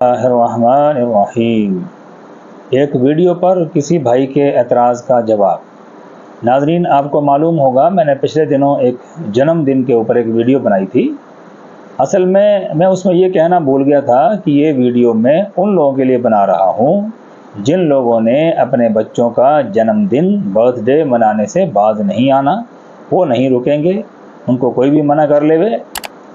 रहमान। एक वीडियो पर किसी भाई के एतराज़ का जवाब। नाजरीन, आपको मालूम होगा मैंने पिछले दिनों एक जन्मदिन के ऊपर एक वीडियो बनाई थी। असल में मैं उसमें ये कहना भूल गया था कि ये वीडियो मैं उन लोगों के लिए बना रहा हूँ जिन लोगों ने अपने बच्चों का जन्मदिन बर्थडे मनाने से बाज नहीं आना। वो नहीं रुकेंगे, उनको कोई भी मना कर लेवे,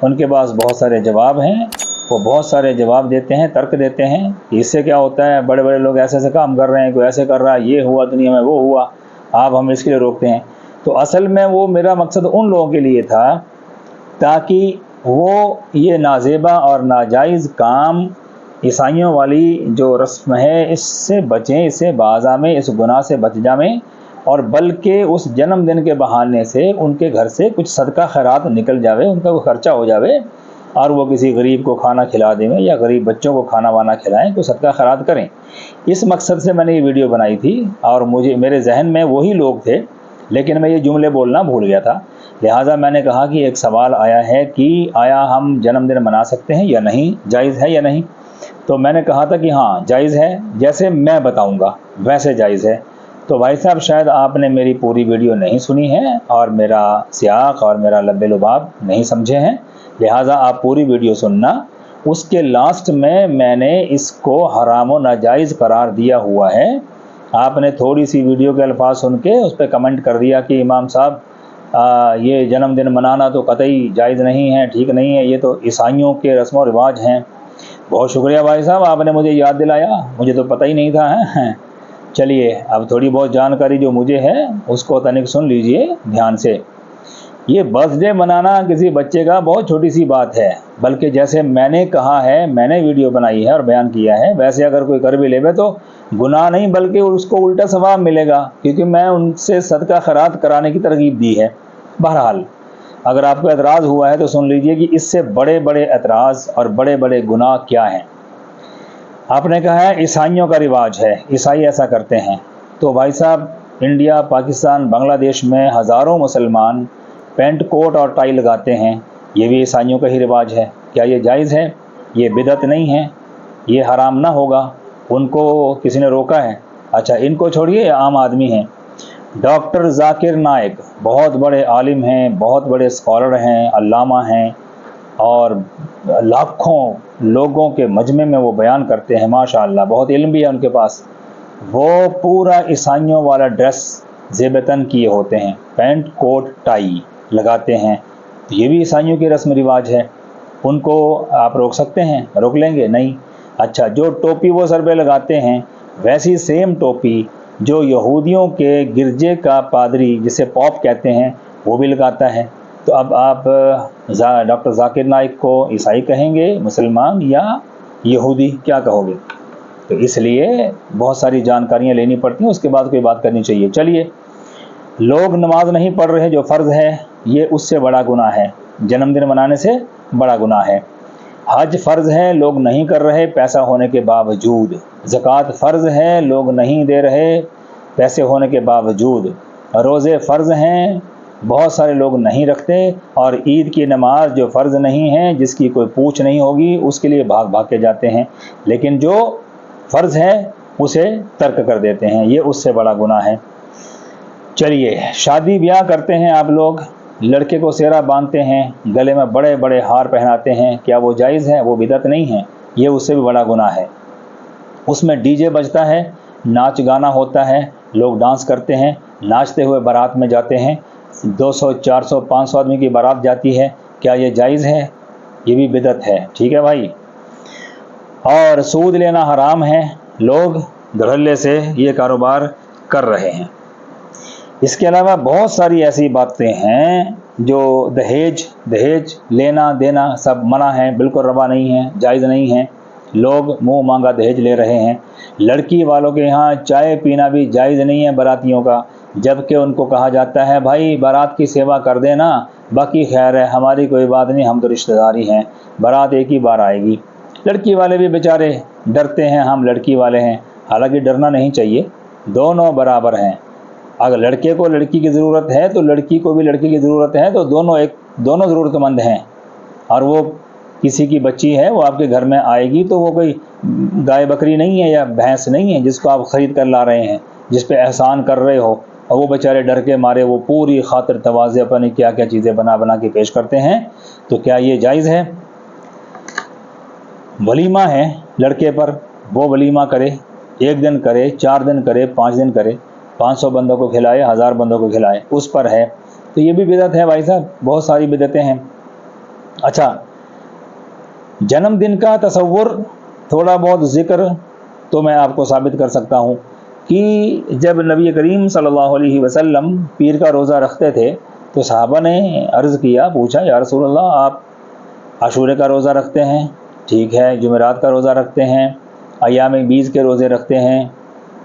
उनके पास बहुत सारे जवाब हैं, वो बहुत सारे जवाब देते हैं, तर्क देते हैं कि इससे क्या होता है, बड़े बड़े लोग ऐसे ऐसे काम कर रहे हैं, कोई ऐसे कर रहा है, ये हुआ दुनिया में, वो हुआ, आप हम इसके लिए रोकते हैं। तो असल में वो मेरा मकसद उन लोगों के लिए था ताकि वो ये नाजेबा और नाजायज़ काम, ईसाइयों वाली जो रस्म है, इससे बचें, इससे बाज़ा में, इस गुनाह से बच जाएं, और बल्कि उस जन्मदिन के बहाने से उनके घर से कुछ सदका खैरात निकल जावे, उनका कोई ख़र्चा हो जावे और वो किसी गरीब को खाना खिला दें या गरीब बच्चों को खाना वाना खिलाएं, तो सदका खैरात करें। इस मकसद से मैंने ये वीडियो बनाई थी और मेरे जहन में वही लोग थे, लेकिन मैं ये जुमले बोलना भूल गया था। लिहाजा मैंने कहा कि एक सवाल आया है कि आया हम जन्मदिन मना सकते हैं या नहीं, जायज़ है या नहीं। तो मैंने कहा था कि हाँ जायज़ है, जैसे मैं बताऊँगा वैसे जायज़ है। तो भाई साहब, शायद आपने मेरी पूरी वीडियो नहीं सुनी है और मेरा सियाक और मेरा लब्बे लुबाब नहीं समझे हैं, लिहाजा आप पूरी वीडियो सुनना। उसके लास्ट में मैंने इसको हराम व नाजायज़ करार दिया हुआ है। आपने थोड़ी सी वीडियो के अल्फाज सुन के उस पर कमेंट कर दिया कि इमाम साहब ये जन्मदिन मनाना तो कतई जायज़ नहीं है, ठीक नहीं है, ये तो ईसाइयों के रस्म व रिवाज हैं। बहुत शुक्रिया भाई साहब, आपने मुझे याद दिलाया, मुझे तो पता ही नहीं था है। चलिए, अब थोड़ी बहुत जानकारी जो मुझे है उसको तनिक सुन लीजिए ध्यान से। ये बर्थडे मनाना किसी बच्चे का बहुत छोटी सी बात है, बल्कि जैसे मैंने कहा है, मैंने वीडियो बनाई है और बयान किया है, वैसे अगर कोई कर भी लेवे तो गुनाह नहीं बल्कि उसको उल्टा सवाब मिलेगा, क्योंकि मैं उनसे सदका खैरात कराने की तरगीब दी है। बहरहाल, अगर आपको एतराज़ हुआ है तो सुन लीजिए कि इससे बड़े बड़े एतराज़ और बड़े बड़े गुनाह क्या हैं। आपने कहा है ईसाइयों का रिवाज है, ईसाई ऐसा करते हैं। तो भाई साहब, इंडिया, पाकिस्तान, बांग्लादेश में हज़ारों मुसलमान पेंट कोट और टाई लगाते हैं, ये भी ईसाइयों का ही रिवाज है। क्या ये जायज़ है? ये बिदअत नहीं है, ये हराम ना होगा? उनको किसी ने रोका है? अच्छा, इनको छोड़िए, आम आदमी हैं। डॉक्टर जाकिर नाइक बहुत बड़े आलिम हैं, बहुत बड़े स्कॉलर हैं, अल्लामा हैं, और लाखों लोगों के मजमे में वो बयान करते हैं, माशाअल्लाह, बहुत इल्म भी है उनके पास। वो पूरा ईसाइयों वाला ड्रेस ज़ेबतन किए होते हैं, पैंट कोट टाई लगाते हैं। तो ये भी ईसाइयों की रस्म रिवाज है, उनको आप रोक सकते हैं? रोक लेंगे? नहीं। अच्छा, जो टोपी वो सर पे लगाते हैं, वैसी सेम टोपी जो यहूदियों के गिरजे का पादरी, जिसे पॉप कहते हैं, वो भी लगाता है। तो अब आप डॉक्टर जाकिर नाइक को ईसाई कहेंगे, मुसलमान, या यहूदी, क्या कहोगे? तो इसलिए बहुत सारी जानकारियाँ लेनी पड़ती हैं, उसके बाद कोई बात करनी चाहिए। चलिए, लोग नमाज नहीं पढ़ रहे जो फ़र्ज़ है, ये उससे बड़ा गुनाह है, जन्मदिन मनाने से बड़ा गुनाह है। हज फ़र्ज़ है, लोग नहीं कर रहे पैसा होने के बावजूद। ज़कात फ़र्ज़ है, लोग नहीं दे रहे पैसे होने के बावजूद। रोज़े फ़र्ज़ हैं, बहुत सारे लोग नहीं रखते। और ईद की नमाज जो फ़र्ज़ नहीं है, जिसकी कोई पूछ नहीं होगी, उसके लिए भाग भाग के जाते हैं, लेकिन जो फ़र्ज़ है उसे तर्क कर देते हैं, ये उससे बड़ा गुनाह है। चलिए, शादी ब्याह करते हैं आप लोग, लड़के को सेहरा बांधते हैं, गले में बड़े बड़े हार पहनाते हैं, क्या वो जायज़ है? वो बिदअत नहीं है, ये उससे भी बड़ा गुनाह है। उसमें डीजे बजता है, नाच गाना होता है, लोग डांस करते हैं, नाचते हुए बारात में जाते हैं, 200, 400, 500 आदमी की बारात जाती है, क्या ये जायज़ है? ये भी बिदअत है। ठीक है भाई। और सूद लेना हराम है, लोग धड़ल्ले से ये कारोबार कर रहे हैं। इसके अलावा बहुत सारी ऐसी बातें हैं जो दहेज लेना देना सब मना है, बिल्कुल रवा नहीं है, जायज़ नहीं है। लोग मुंह मांगा दहेज ले रहे हैं। लड़की वालों के यहाँ चाय पीना भी जायज़ नहीं है बारातियों का, जबकि उनको कहा जाता है भाई बारात की सेवा कर देना, बाकी खैर है, हमारी कोई बात नहीं, हम तो रिश्तेदारी हैं, बारात एक ही बार आएगी। लड़की वाले भी बेचारे डरते हैं, हम लड़की वाले हैं, हालांकि डरना नहीं चाहिए, दोनों बराबर हैं। अगर लड़के को लड़की की ज़रूरत है तो लड़की को भी लड़की की ज़रूरत है, तो दोनों ज़रूरतमंद हैं, और वो کسی کی بچی ہے وہ آپ کے گھر میں آئے گی تو وہ کوئی گائے بکری نہیں ہے یا بھینس نہیں ہے جس کو آپ خرید کر لا رہے ہیں، جس پہ احسان کر رہے ہو، اور وہ بیچارے ڈر کے مارے وہ پوری خاطر تواضع اپنی کیا کیا چیزیں بنا بنا کے پیش کرتے ہیں، تو کیا یہ جائز ہے؟ ولیمہ ہے لڑکے پر، وہ ولیمہ کرے، 1 دن کرے، 4 دن کرے، 5 دن کرے، 500 بندوں کو کھلائے، 1000 بندوں کو کھلائے، اس پر ہے، تو یہ بھی بدعت ہے بھائی صاحب، بہت ساری بدعتیں ہیں۔ اچھا، جنم دن کا تصور، تھوڑا بہت ذکر تو میں آپ کو ثابت کر سکتا ہوں کہ جب نبی کریم صلی اللہ علیہ وسلم پیر کا روزہ رکھتے تھے تو صحابہ نے عرض کیا، پوچھا یا رسول اللہ آپ عاشورے کا روزہ رکھتے ہیں، ٹھیک ہے، جمعرات کا روزہ رکھتے ہیں، ایام بیز کے روزے رکھتے ہیں،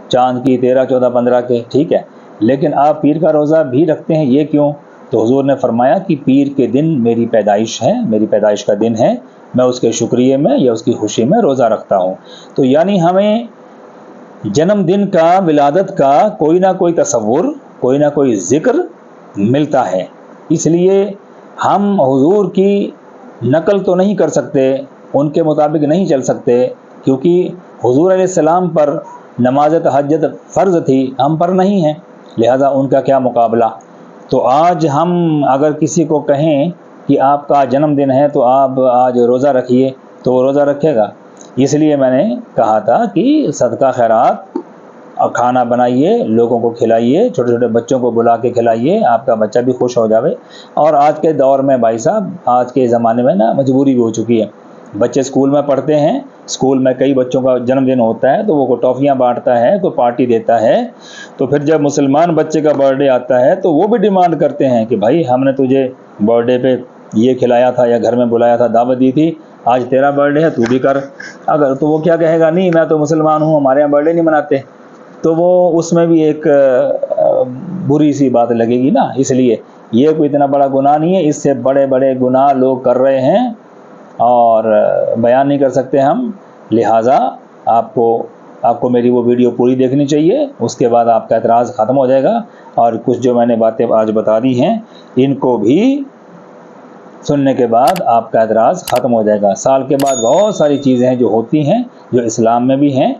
چاند کی 13، 14، 15 کے، ٹھیک ہے، لیکن آپ پیر کا روزہ بھی رکھتے ہیں، یہ کیوں؟ تو حضور نے فرمایا کہ پیر کے دن میری پیدائش ہے، میری پیدائش کا دن ہے، میں اس کے شکریہ میں یا اس کی خوشی میں روزہ رکھتا ہوں۔ تو یعنی ہمیں جنم دن کا، ولادت کا کوئی نہ کوئی تصور، کوئی نہ کوئی ذکر ملتا ہے، اس لیے ہم حضور کی نقل تو نہیں کر سکتے، ان کے مطابق نہیں چل سکتے، کیونکہ حضور علیہ السلام پر نماز تہجد فرض تھی، ہم پر نہیں ہے، لہذا ان کا کیا مقابلہ۔ تو آج ہم اگر کسی کو کہیں کہ آپ کا جنم دن ہے تو آپ آج روزہ رکھیے تو وہ روزہ رکھے گا؟ اس لیے میں نے کہا تھا کہ صدقہ خیرات اور کھانا بنائیے، لوگوں کو کھلائیے، چھوٹے چھوٹے بچوں کو بلا کے کھلائیے، آپ کا بچہ بھی خوش ہو جاوے۔ اور آج کے دور میں بھائی صاحب، آج کے زمانے میں نا مجبوری بھی ہو چکی ہے، بچے اسکول میں پڑھتے ہیں، اسکول میں کئی بچوں کا جنم دن ہوتا ہے تو وہ ٹافیاں بانٹتا ہے، کوئی پارٹی دیتا ہے، تو پھر جب مسلمان بچے کا برتھ ڈے آتا ہے تو وہ بھی ڈیمانڈ کرتے ہیں کہ بھائی ہم نے تجھے برتھ ڈے پہ یہ کھلایا تھا یا گھر میں بلایا تھا، دعوت دی تھی، آج تیرا برتھ ڈے ہے تو بھی کر۔ اگر تو وہ کیا کہے گا، نہیں میں تو مسلمان ہوں، ہمارے یہاں برتھ ڈے نہیں مناتے، تو وہ اس میں بھی ایک بری سی بات لگے گی نا۔ اس لیے یہ کوئی اتنا بڑا گناہ نہیں ہے، اس سے بڑے بڑے گناہ لوگ کر رہے ہیں اور بیان نہیں کر سکتے ہم، لہٰذا آپ کو میری وہ ویڈیو پوری دیکھنی چاہیے، اس کے بعد آپ کا اعتراض ختم ہو جائے گا، اور کچھ جو میں نے باتیں آج بتا دی ہیں ان کو بھی سننے کے بعد آپ کا اعتراض ختم ہو جائے گا۔ سال کے بعد بہت ساری چیزیں ہیں جو ہوتی ہیں، جو اسلام میں بھی ہیں،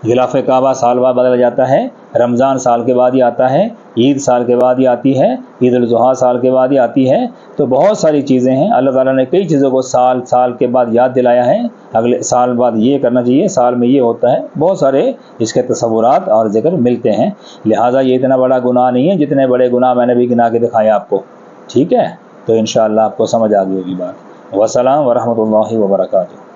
غلاف کعبہ سال بعد بدل جاتا ہے، رمضان سال کے بعد ہی آتا ہے، عید سال کے بعد ہی آتی ہے، عید الاضحیٰ سال کے بعد ہی آتی ہے، تو بہت ساری چیزیں ہیں، اللہ تعالیٰ نے کئی چیزوں کو سال کے بعد یاد دلایا ہے، اگلے سال بعد یہ کرنا چاہیے، سال میں یہ ہوتا ہے، بہت سارے اس کے تصورات اور ذکر ملتے ہیں، لہٰذا یہ اتنا بڑا گناہ نہیں ہے جتنے بڑے گناہ میں نے بھی گنا کے دکھائے آپ کو، ٹھیک ہے؟ تو انشاءاللہ آپ کو سمجھ آ گئی ہوگی بات۔ والسلام ورحمۃ اللہ وبرکاتہ۔